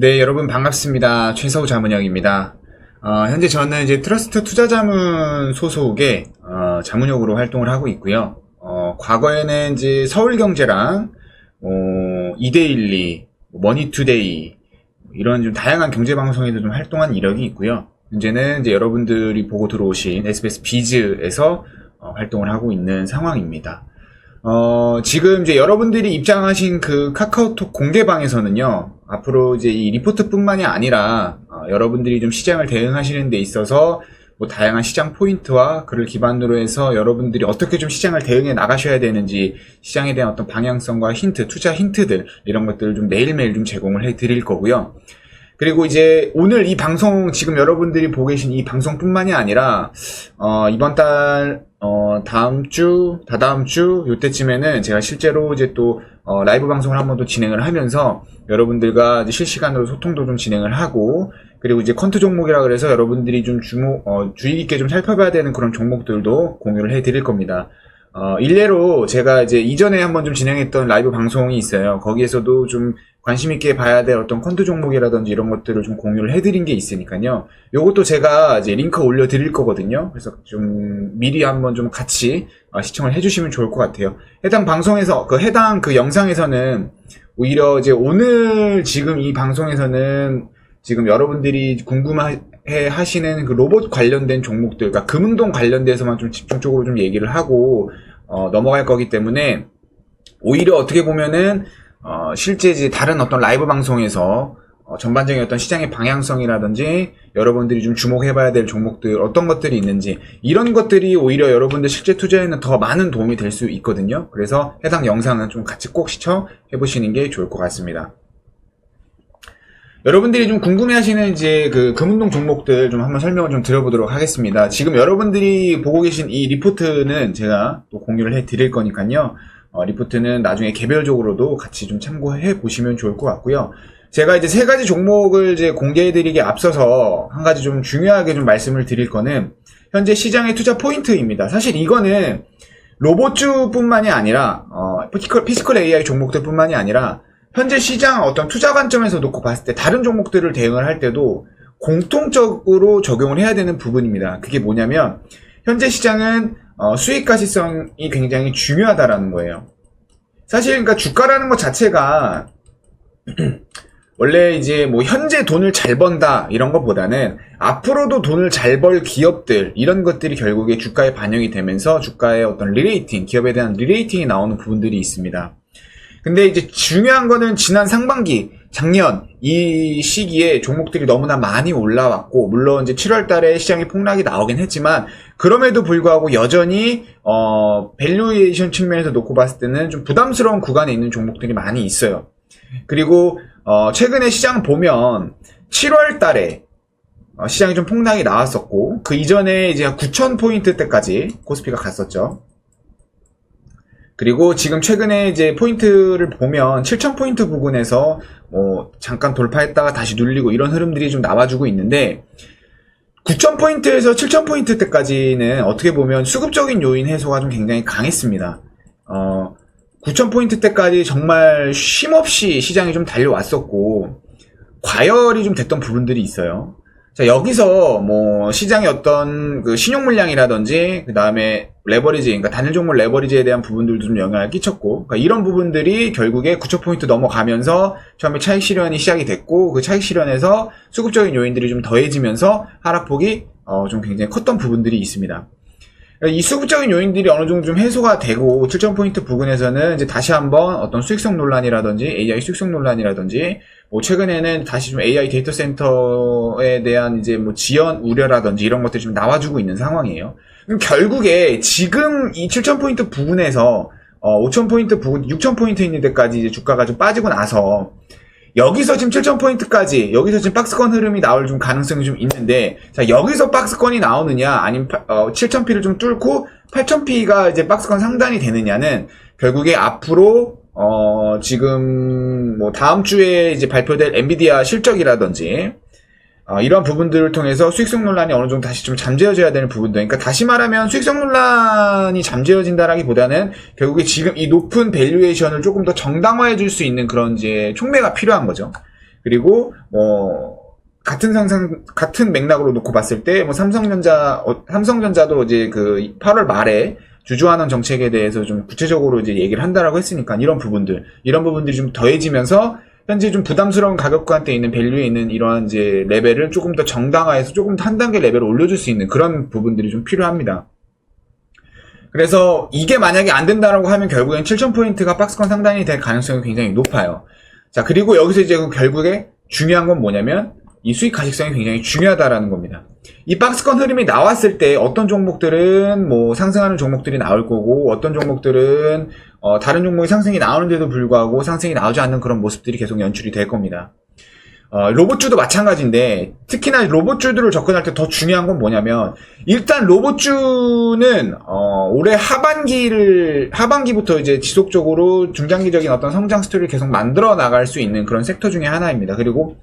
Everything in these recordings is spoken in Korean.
네, 여러분 반갑습니다. 최서우 자문역입니다. 현재 저는 이제 트러스트 투자자문 소속의 자문역으로 활동을 하고 있고요. 과거에는 이제 서울경제랑 이데일리, 머니투데이 이런 좀 다양한 경제 방송에도 좀 활동한 이력이 있고요. 현재는 이제 여러분들이 보고 들어오신 SBS 비즈에서 활동을 하고 있는 상황입니다. 지금 이제 여러분들이 입장하신 그 카카오톡 공개방에서는요, 앞으로 이제 이 리포트뿐만이 아니라, 여러분들이 좀 시장을 대응하시는 데 있어서, 뭐 다양한 시장 포인트와 그를 기반으로 해서 여러분들이 어떻게 좀 시장을 대응해 나가셔야 되는지, 시장에 대한 어떤 방향성과 힌트, 투자 힌트들, 이런 것들을 좀 매일매일 좀 제공을 해 드릴 거고요. 그리고 이제 오늘 이 방송, 지금 여러분들이 보고 계신 이 방송뿐만이 아니라, 이번 달, 다음 주, 다다음 주, 요때쯤에는 제가 실제로 이제 또, 라이브 방송을 한 번 더 진행을 하면서 여러분들과 이제 실시간으로 소통도 좀 진행을 하고, 그리고 이제 컨트 종목이라 그래서 여러분들이 좀 주의 깊게 좀 살펴봐야 되는 그런 종목들도 공유를 해 드릴 겁니다. 일례로 제가 이제 이전에 한번 좀 진행했던 라이브 방송이 있어요. 거기에서도 좀 관심 있게 봐야 될 어떤 컨트 종목이라든지 이런 것들을 좀 공유를 해드린 게 있으니까요. 요것도 제가 이제 링크 올려드릴 거거든요. 그래서 좀 미리 한번 좀 같이 시청을 해주시면 좋을 것 같아요. 해당 방송에서, 해당 그 영상에서는 오히려 이제 오늘 지금 이 방송에서는 지금 여러분들이 궁금해 하시는 그 로봇 관련된 종목들, 그러니까 금융동 관련돼서만 좀 집중적으로 좀 얘기를 하고, 넘어갈 거기 때문에, 오히려 어떻게 보면은, 실제 이제 다른 어떤 라이브 방송에서, 전반적인 어떤 시장의 방향성이라든지, 여러분들이 좀 주목해봐야 될 종목들, 어떤 것들이 있는지, 이런 것들이 오히려 여러분들 실제 투자에는 더 많은 도움이 될 수 있거든요. 그래서 해당 영상은 좀 같이 꼭 시청해보시는 게 좋을 것 같습니다. 여러분들이 좀 궁금해하시는 이제 그 금운동 종목들 좀 한번 설명을 좀 드려보도록 하겠습니다. 지금 여러분들이 보고 계신 이 리포트는 제가 또 공유를 해 드릴 거니까요. 리포트는 나중에 개별적으로도 같이 좀 참고해 보시면 좋을 것 같고요. 제가 이제 세 가지 종목을 이제 공개해 드리기에 앞서서 한 가지 좀 중요하게 좀 말씀을 드릴 거는 현재 시장의 투자 포인트입니다. 사실 이거는 로봇주뿐만이 아니라 피지컬 AI 종목들뿐만이 아니라 현재 시장 어떤 투자 관점에서 놓고 봤을 때 다른 종목들을 대응을 할 때도 공통적으로 적용을 해야 되는 부분입니다. 그게 뭐냐면 현재 시장은 수익 가시성이 굉장히 중요하다라는 거예요. 사실 그러니까 주가라는 것 자체가 원래 이제 뭐 현재 돈을 잘 번다 이런 것보다는 앞으로도 돈을 잘 벌 기업들 이런 것들이 결국에 주가에 반영이 되면서 주가의 어떤 리레이팅, 기업에 대한 리레이팅이 나오는 부분들이 있습니다. 근데 이제 중요한 거는 지난 상반기, 작년 이 시기에 종목들이 너무나 많이 올라왔고, 물론 이제 7월 달에 시장의 폭락이 나오긴 했지만, 그럼에도 불구하고 여전히, 밸류에이션 측면에서 놓고 봤을 때는 좀 부담스러운 구간에 있는 종목들이 많이 있어요. 그리고, 최근에 시장 보면 7월 달에 시장이 좀 폭락이 나왔었고, 그 이전에 이제 9,000포인트 때까지 코스피가 갔었죠. 그리고 지금 최근에 이제 포인트를 보면 7,000포인트 부근에서 뭐 잠깐 돌파했다가 다시 눌리고 이런 흐름들이 좀 나와주고 있는데 9,000포인트에서 7,000포인트 때까지는 어떻게 보면 수급적인 요인 해소가 좀 굉장히 강했습니다. 9,000포인트 때까지 정말 쉼없이 시장이 좀 달려왔었고 과열이 좀 됐던 부분들이 있어요. 자, 여기서 뭐 시장의 어떤 그 신용 물량이라든지 그 다음에 레버리지, 그러니까 단일 종목 레버리지에 대한 부분들도 좀 영향을 끼쳤고, 그러니까 이런 부분들이 결국에 9,000포인트 넘어가면서 처음에 차익 실현이 시작이 됐고, 그 차익 실현에서 수급적인 요인들이 좀 더해지면서 하락폭이 좀 굉장히 컸던 부분들이 있습니다. 이 수급적인 요인들이 어느 정도 좀 해소가 되고 7,000포인트 부근에서는 이제 다시 한번 어떤 수익성 논란이라든지 AI 수익성 논란이라든지 뭐 최근에는 다시 좀 AI 데이터 센터에 대한 이제 뭐 지연 우려라든지 이런 것들이 좀 나와주고 있는 상황이에요. 그럼 결국에 지금 이 7,000포인트 부근에서 5,000포인트 부근, 6,000포인트 있는 데까지 이제 주가가 좀 빠지고 나서 여기서 지금 7,000포인트까지 여기서 지금 박스권 흐름이 나올 좀 가능성이 좀 있는데, 자, 여기서 박스권이 나오느냐 아니면 7,000P를 좀 뚫고 8,000P가 이제 박스권 상단이 되느냐는 결국에 앞으로 지금 뭐 다음 주에 이제 발표될 엔비디아 실적이라든지 이런 부분들을 통해서 수익성 논란이 어느 정도 다시 좀 잠재워져야 되는 부분들. 그러니까 다시 말하면 수익성 논란이 잠재워진다라기보다는 결국에 지금 이 높은 밸류에이션을 조금 더 정당화해 줄 수 있는 그런 이제 촉매가 필요한 거죠. 그리고 같은 맥락으로 놓고 봤을 때 삼성전자도 이제 그 8월 말에 주주환원 정책에 대해서 좀 구체적으로 이제 얘기를 한다라고 했으니까 이런 부분들이 좀 더해지면서 현재 좀 부담스러운 가격대에 있는 밸류에 있는 이러한 이제 레벨을 조금 더 정당화해서 조금 더 한 단계 레벨을 올려줄 수 있는 그런 부분들이 좀 필요합니다. 그래서 이게 만약에 안 된다라고 하면 결국엔 7,000포인트가 박스권 상단이 될 가능성이 굉장히 높아요. 자, 그리고 여기서 이제 결국에 중요한 건 뭐냐면 이 수익 가식성이 굉장히 중요하다라는 겁니다. 이 박스권 흐름이 나왔을 때 어떤 종목들은 뭐 상승하는 종목들이 나올 거고 어떤 종목들은 다른 종목이 상승이 나오는데도 불구하고 상승이 나오지 않는 그런 모습들이 계속 연출이 될 겁니다. 로봇주도 마찬가지인데 특히나 로봇주들을 접근할 때 더 중요한 건 뭐냐면 일단 로봇주는 올해 하반기부터 이제 지속적으로 중장기적인 어떤 성장 스토리를 계속 만들어 나갈 수 있는 그런 섹터 중에 하나입니다. 그리고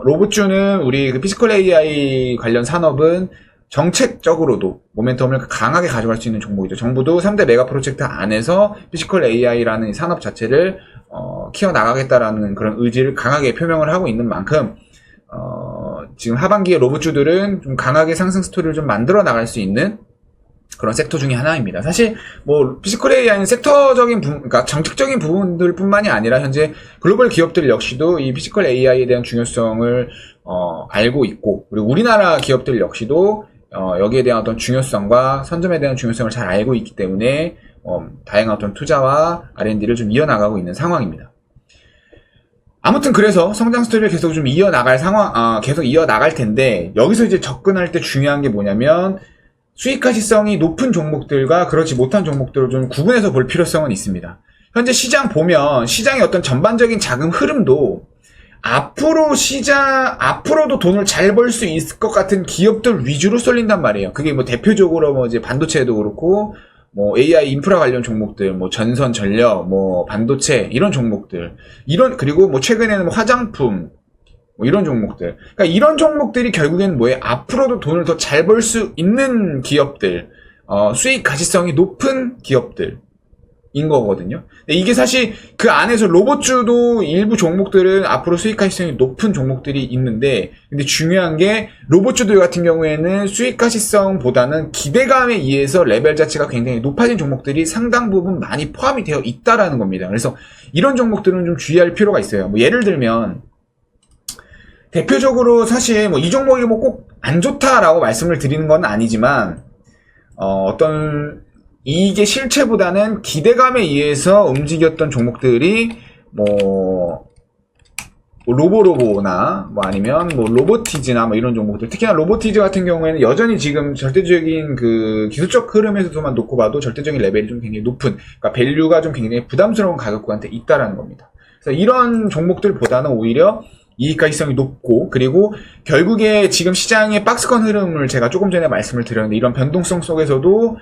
로봇주는 우리 그 피지컬 AI 관련 산업은 정책적으로도 모멘텀을 강하게 가져갈 수 있는 종목이죠. 정부도 3대 메가 프로젝트 안에서 피지컬 AI라는 산업 자체를 키워나가겠다라는 그런 의지를 강하게 표명을 하고 있는 만큼 지금 하반기에 로봇주들은 좀 강하게 상승 스토리를 좀 만들어 나갈 수 있는 그런 섹터 중에 하나입니다. 사실 뭐 피지컬 AI는 섹터적인 그러니까 정책적인 부분들뿐만이 아니라 현재 글로벌 기업들 역시도 이 피지컬 AI에 대한 중요성을 알고 있고 그리고 우리나라 기업들 역시도 여기에 대한 어떤 중요성과 선점에 대한 중요성을 잘 알고 있기 때문에 다양한 어떤 투자와 R&D를 좀 이어나가고 있는 상황입니다. 아무튼 그래서 성장 스토리를 계속 좀 계속 이어나갈 텐데 여기서 이제 접근할 때 중요한 게 뭐냐면 수익 가시성이 높은 종목들과 그렇지 못한 종목들을 좀 구분해서 볼 필요성은 있습니다. 현재 시장 보면 시장의 어떤 전반적인 자금 흐름도 앞으로도 돈을 잘 벌 수 있을 것 같은 기업들 위주로 쏠린단 말이에요. 그게 뭐 대표적으로 뭐 이제 반도체도 그렇고 뭐 AI 인프라 관련 종목들, 뭐 전선 전력, 뭐 반도체 이런 종목들, 그리고 뭐 최근에는 뭐 화장품 뭐 이런 종목들. 그러니까 이런 종목들이 결국엔 뭐예요? 앞으로도 돈을 더 잘 벌 수 있는 기업들, 수익 가시성이 높은 기업들인 거거든요. 근데 이게 사실 그 안에서 로봇주도 일부 종목들은 앞으로 수익 가시성이 높은 종목들이 있는데, 근데 중요한 게 로봇주들 같은 경우에는 수익 가시성보다는 기대감에 의해서 레벨 자체가 굉장히 높아진 종목들이 상당 부분 많이 포함이 되어 있다라는 겁니다. 그래서 이런 종목들은 좀 주의할 필요가 있어요. 뭐 예를 들면 대표적으로 사실 뭐 이 종목이 뭐 꼭 안 좋다라고 말씀을 드리는 건 아니지만 어떤 이익의 실체보다는 기대감에 의해서 움직였던 종목들이 뭐 로보로보나 뭐 아니면 뭐 로보티즈나 뭐 이런 종목들, 특히나 로보티즈 같은 경우에는 여전히 지금 절대적인 그 기술적 흐름에서만 놓고 봐도 절대적인 레벨이 좀 굉장히 높은, 그러니까 밸류가 좀 굉장히 부담스러운 가격대한테 있다라는 겁니다. 그래서 이런 종목들보다는 오히려 이익가시성이 높고, 그리고 결국에 지금 시장의 박스권 흐름을 제가 조금 전에 말씀을 드렸는데, 이런 변동성 속에서도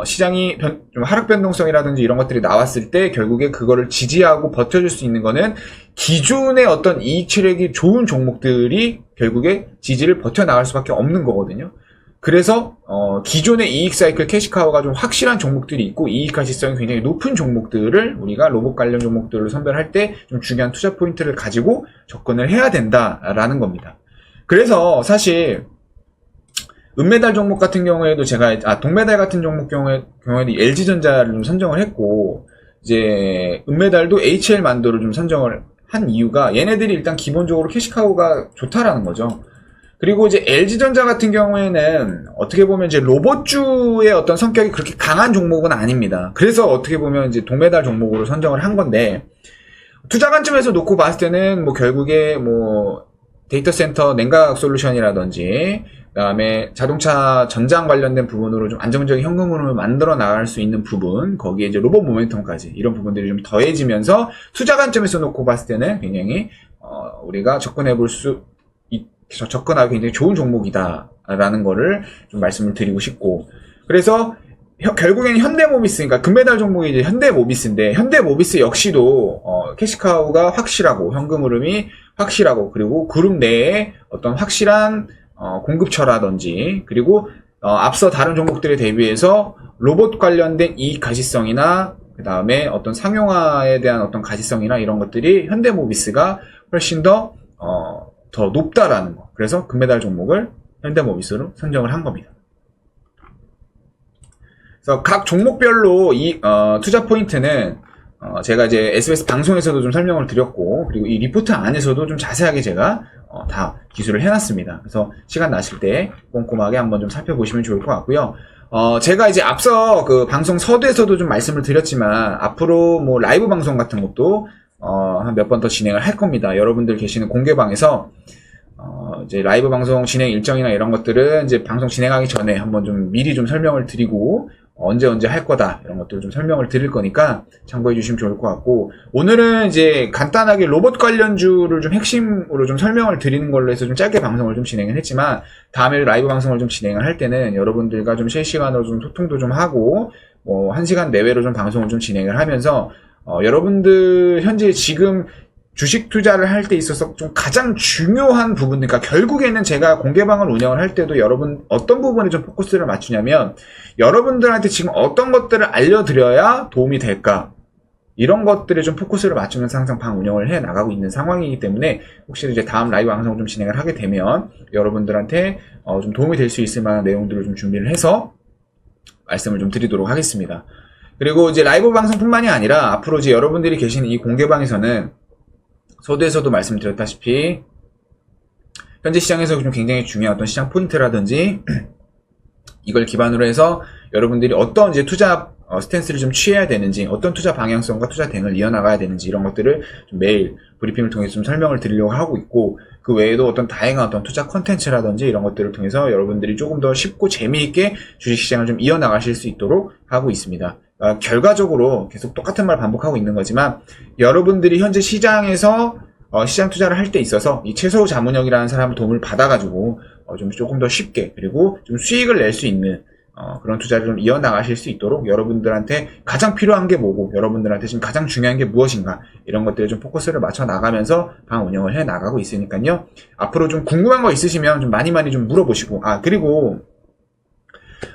시장이 좀 하락 변동성이라든지 이런 것들이 나왔을 때 결국에 그거를 지지하고 버텨줄 수 있는 거는 기존의 어떤 이익 체력이 좋은 종목들이 결국에 지지를 버텨나갈 수밖에 없는 거거든요. 그래서 기존의 이익 사이클 캐시카우가 좀 확실한 종목들이 있고 이익 가시성이 굉장히 높은 종목들을 우리가 로봇 관련 종목들로 선별할 때 좀 중요한 투자 포인트를 가지고 접근을 해야 된다라는 겁니다. 그래서 사실 은메달 종목 같은 경우에도 제가 동메달 같은 종목 경우에도 LG전자를 좀 선정을 했고, 이제 은메달도 HL만도를 좀 선정을 한 이유가 얘네들이 일단 기본적으로 캐시카우가 좋다라는 거죠. 그리고 이제 LG전자 같은 경우에는 어떻게 보면 이제 로봇주의 어떤 성격이 그렇게 강한 종목은 아닙니다. 그래서 어떻게 보면 이제 동메달 종목으로 선정을 한 건데, 투자 관점에서 놓고 봤을 때는 뭐 결국에 뭐 데이터 센터 냉각 솔루션이라든지 그다음에 자동차 전장 관련된 부분으로 좀 안정적인 현금흐름을 만들어 나갈 수 있는 부분, 거기에 이제 로봇 모멘텀까지 이런 부분들이 좀 더해지면서 투자 관점에서 놓고 봤을 때는 굉장히 우리가 접근하기 굉장히 좋은 종목이다라는 거를 좀 말씀을 드리고 싶고, 그래서 결국에는 현대모비스, 그러니까 금메달 종목이 이제 현대모비스인데, 현대모비스 역시도 캐시카우가 확실하고 현금 흐름이 확실하고, 그리고 그룹 내에 어떤 확실한 공급처라든지, 그리고 앞서 다른 종목들에 대비해서 로봇 관련된 이익 가시성이나 그 다음에 어떤 상용화에 대한 어떤 가시성이나 이런 것들이 현대모비스가 훨씬 더 높다라는 거. 그래서 금메달 종목을 현대모비스로 선정을 한 겁니다. 그래서 각 종목별로 이 투자 포인트는 제가 이제 SBS 방송에서도 좀 설명을 드렸고, 그리고 이 리포트 안에서도 좀 자세하게 제가 다 기술을 해놨습니다. 그래서 시간 나실 때 꼼꼼하게 한번 좀 살펴보시면 좋을 것 같고요. 제가 이제 앞서 그 방송 서두에서도 좀 말씀을 드렸지만, 앞으로 뭐 라이브 방송 같은 것도 한 몇 번 더 진행을 할 겁니다. 여러분들 계시는 공개방에서 이제 라이브 방송 진행 일정이나 이런 것들은 이제 방송 진행하기 전에 한번 좀 미리 좀 설명을 드리고, 언제 할 거다 이런 것들을 좀 설명을 드릴 거니까 참고해 주시면 좋을 것 같고, 오늘은 이제 간단하게 로봇 관련주를 좀 핵심으로 좀 설명을 드리는 걸로 해서 좀 짧게 방송을 좀 진행을 했지만, 다음에 라이브 방송을 좀 진행을 할 때는 여러분들과 좀 실시간으로 좀 소통도 좀 하고, 뭐 1시간 내외로 좀 방송을 좀 진행을 하면서 여러분들 현재 지금 주식 투자를 할 때 있어서 좀 가장 중요한 부분, 그러니까 결국에는 제가 공개방을 운영을 할 때도 여러분 어떤 부분에 좀 포커스를 맞추냐면, 여러분들한테 지금 어떤 것들을 알려드려야 도움이 될까, 이런 것들에 좀 포커스를 맞추면서 항상 방 운영을 해 나가고 있는 상황이기 때문에, 혹시 이제 다음 라이브 방송을 좀 진행을 하게 되면 여러분들한테 좀 도움이 될 수 있을 만한 내용들을 좀 준비를 해서 말씀을 좀 드리도록 하겠습니다. 그리고 이제 라이브 방송뿐만이 아니라 앞으로 이제 여러분들이 계시는 이 공개방에서는 서두에서도 말씀드렸다시피 현재 시장에서 좀 굉장히 중요한 어떤 시장 포인트라든지 이걸 기반으로 해서 여러분들이 어떤 이제 투자 스탠스를 좀 취해야 되는지, 어떤 투자 방향성과 투자 대응을 이어나가야 되는지, 이런 것들을 좀 매일 브리핑을 통해서 좀 설명을 드리려고 하고 있고, 그 외에도 어떤 다양한 어떤 투자 컨텐츠라든지 이런 것들을 통해서 여러분들이 조금 더 쉽고 재미있게 주식시장을 좀 이어나가실 수 있도록 하고 있습니다. 결과적으로 계속 똑같은 말 반복하고 있는 거지만, 여러분들이 현재 시장에서 시장 투자를 할 때 있어서 이 최소호 자문역이라는 사람의 도움을 받아가지고 좀 조금 더 쉽게, 그리고 좀 수익을 낼 수 있는 그런 투자를 좀 이어나가실 수 있도록 여러분들한테 가장 필요한 게 뭐고, 여러분들한테 지금 가장 중요한 게 무엇인가, 이런 것들에 좀 포커스를 맞춰 나가면서 방 운영을 해 나가고 있으니까요. 앞으로 좀 궁금한 거 있으시면 좀 많이 좀 물어보시고, 그리고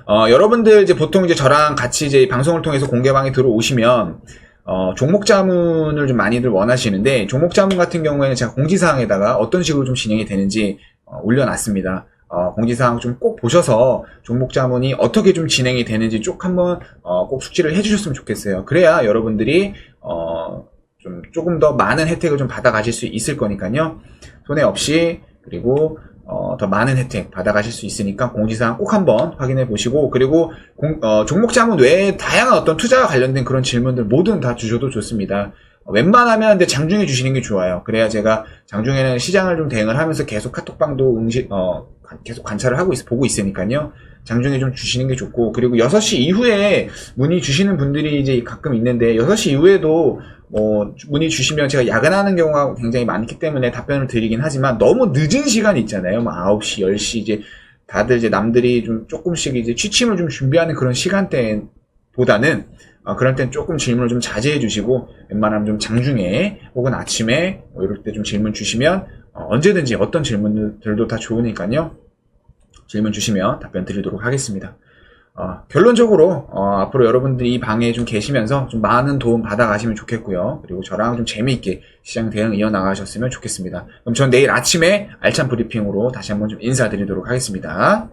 여러분들 이제 보통 이제 저랑 같이 이제 방송을 통해서 공개방에 들어오시면 종목 자문을 좀 많이들 원하시는데, 종목 자문 같은 경우에는 제가 공지사항에다가 어떤 식으로 좀 진행이 되는지 올려놨습니다. 공지사항 좀 꼭 보셔서 종목 자문이 어떻게 좀 진행이 되는지 쭉 한번 꼭 숙지를 해주셨으면 좋겠어요. 그래야 여러분들이 좀 조금 더 많은 혜택을 좀 받아가실 수 있을 거니까요. 손해 없이, 그리고 더 많은 혜택 받아가실 수 있으니까 공지사항 꼭 한번 확인해 보시고, 그리고 종목 자문 외에 다양한 어떤 투자와 관련된 그런 질문들 뭐든 다 주셔도 좋습니다. 웬만하면 근데 장중에 주시는 게 좋아요. 그래야 제가 장중에는 시장을 좀 대응을 하면서 계속 카톡방도 계속 관찰을 보고 있으니까요. 장중에 좀 주시는 게 좋고, 그리고 6시 이후에 문의 주시는 분들이 이제 가끔 있는데, 6시 이후에도 문의 주시면 제가 야근하는 경우가 굉장히 많기 때문에 답변을 드리긴 하지만, 너무 늦은 시간이 있잖아요. 9시, 10시 이제 다들 이제 남들이 좀 조금씩 이제 취침을 좀 준비하는 그런 시간대보다는 그럴 땐 조금 질문을 좀 자제해 주시고, 웬만하면 좀 장중에 혹은 아침에 이럴 때 좀 질문 주시면 언제든지 어떤 질문들도 다 좋으니까요. 질문 주시면 답변 드리도록 하겠습니다. 결론적으로 앞으로 여러분들이 이 방에 좀 계시면서 좀 많은 도움 받아가시면 좋겠고요. 그리고 저랑 좀 재미있게 시장 대응 이어나가셨으면 좋겠습니다. 그럼 전 내일 아침에 알찬 브리핑으로 다시 한번 좀 인사드리도록 하겠습니다.